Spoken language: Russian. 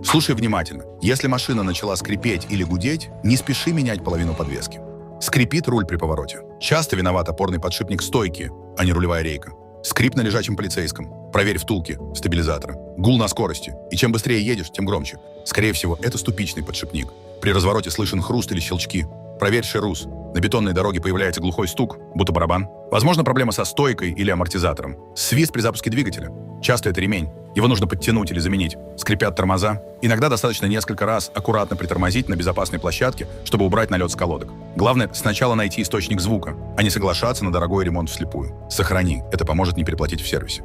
Слушай внимательно. Если машина начала скрипеть или гудеть, не спеши менять половину подвески. Скрипит руль при повороте. Часто виноват опорный подшипник стойки, а не рулевая рейка. Скрип на лежачем полицейском. Проверь втулки стабилизатора. Гул на скорости. И чем быстрее едешь, тем громче. Скорее всего, это ступичный подшипник. При развороте слышен хруст или щелчки. Проверь шерус. На бетонной дороге появляется глухой стук, будто барабан. Возможно, проблема со стойкой или амортизатором. Свист при запуске двигателя. Часто это ремень. Его нужно подтянуть или заменить. Скрипят тормоза. Иногда достаточно несколько раз аккуратно притормозить на безопасной площадке, чтобы убрать налет с колодок. Главное сначала найти источник звука, а не соглашаться на дорогой ремонт вслепую. Сохрани. Это поможет не переплатить в сервисе.